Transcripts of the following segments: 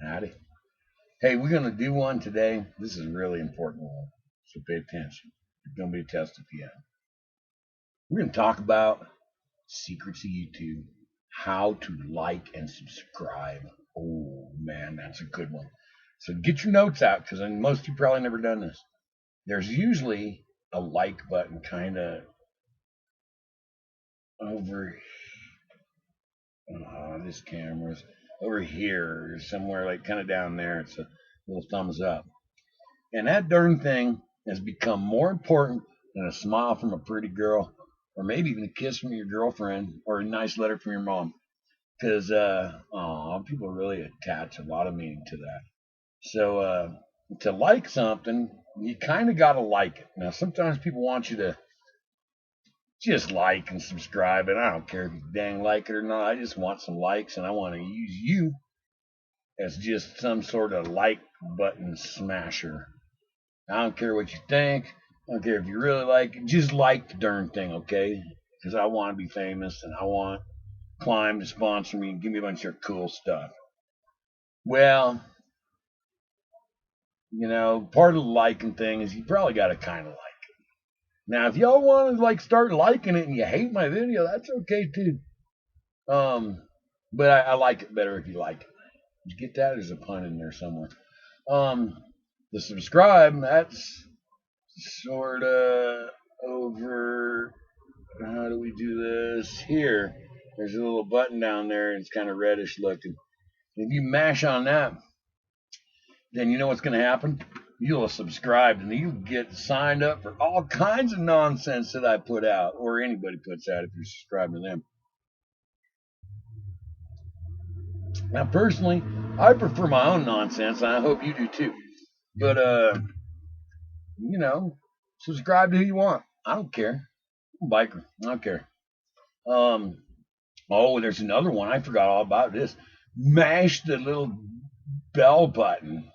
Howdy. Hey, we're going to do one today. This is a really important one, so pay attention. It's going to be a test at the end. We're going to talk about secrets of YouTube, how to like and subscribe. Oh, man, that's a good one. So get your notes out because most of you probably never done this. There's usually a like button kind of over. This camera's over here, somewhere like kind of down there. It's a little thumbs up. And that darn thing has become more important than a smile from a pretty girl, or maybe even a kiss from your girlfriend, or a nice letter from your mom. Because people really attach a lot of meaning to that. So to like something, you kind of got to like it. Now, sometimes people want you to just like and subscribe, and I don't care if you dang like it or not. I just want some likes, and I want to use you as just some sort of like button smasher. I don't care what you think. I don't care if you really like it. Just like the darn thing, okay? Because I want to be famous and I want Climb to sponsor me and give me a bunch of cool stuff. Well, part of the liking thing is you probably got to kind of like it. Now, if y'all want to start liking it and you hate my video, that's okay too. But I like it better if you like it. Did you get that? There's a pun in there somewhere. The subscribe, that's sort of over. How do we do this? Here, there's a little button down there, and it's kind of reddish looking. If you mash on that, then you know what's going to happen? You'll subscribe, and you get signed up for all kinds of nonsense that I put out, or anybody puts out if you're subscribing to them. Now, personally, I prefer my own nonsense, and I hope you do too. But, subscribe to who you want. I don't care. I'm a biker. I don't care. There's another one. I forgot all about this. Mash the little bell button.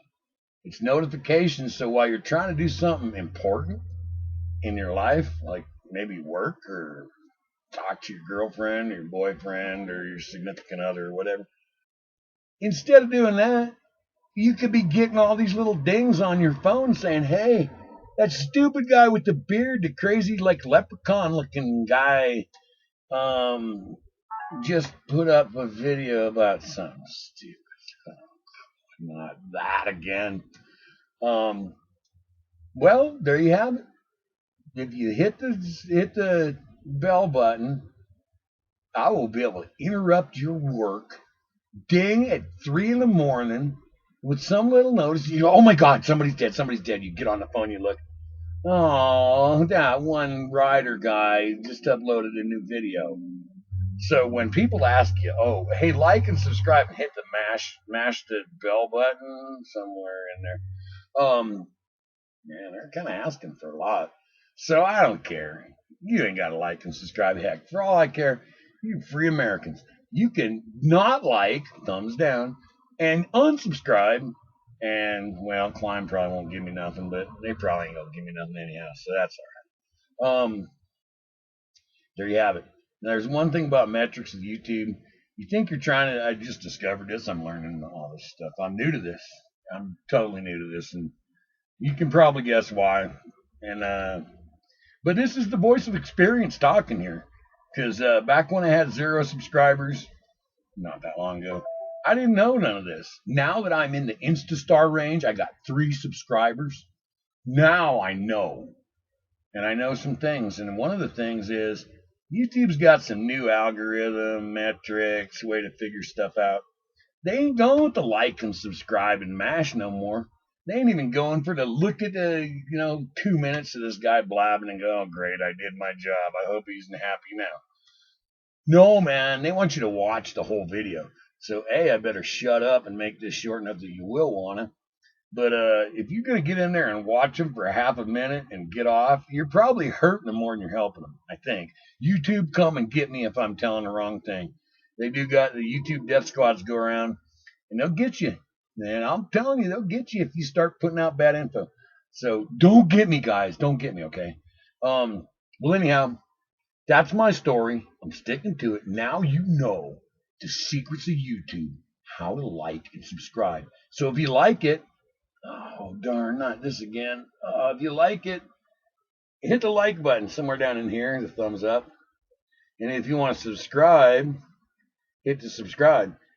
It's notifications. So while you're trying to do something important in your life, like maybe work or talk to your girlfriend or your boyfriend or your significant other or whatever, instead of doing that, you could be getting all these little dings on your phone saying, hey, that stupid guy with the beard, the crazy leprechaun looking guy, just put up a video about something stupid. Not that again. Well, there you have it. If you hit the bell button, I will be able to interrupt your work, ding at 3 in the morning with some little notice. Oh my God, somebody's dead. Somebody's dead. You get on the phone, you look. Oh, that one rider guy just uploaded a new video. So when people ask you, oh, hey, like and subscribe and hit the mash the bell button somewhere in there, man, they're kind of asking for a lot. So I don't care. You ain't got to like and subscribe. Heck, for all I care, you free Americans, you can not like, thumbs down, and unsubscribe. And, well, Climb probably won't give me nothing, but they probably ain't going to give me nothing anyhow, so that's all right. There you have it. Now, there's one thing about metrics of YouTube. You think you're trying to, I just discovered this. I'm learning all this stuff. I'm new to this. I'm totally new to this, and you can probably guess why. And but this is the voice of experience talking here, because back when I had 0 subscribers, not that long ago, I didn't know none of this. Now that I'm in the Instastar range, I got 3 subscribers. Now I know, and I know some things, and one of the things is YouTube's got some new algorithm, metrics, way to figure stuff out. They ain't going with the like and subscribe and mash no more. They ain't even going for the look at the, 2 minutes of this guy blabbing and go, oh, great, I did my job. I hope he's happy now. No, man, they want you to watch the whole video. So, A, I better shut up and make this short enough that you will want to. But if you're going to get in there and watch them for a half a minute and get off, you're probably hurting them more than you're helping them, I think. YouTube, come and get me if I'm telling the wrong thing. They do got the YouTube death squads go around, and they'll get you. And I'm telling you, they'll get you if you start putting out bad info. So don't get me, guys. Don't get me, okay? Well, anyhow, that's my story. I'm sticking to it. Now you know the secrets of YouTube, how to like and subscribe. So if you like it, oh darn, not this again. If you like it, hit the like button somewhere down in here, the thumbs up. And if you want to subscribe, hit the subscribe.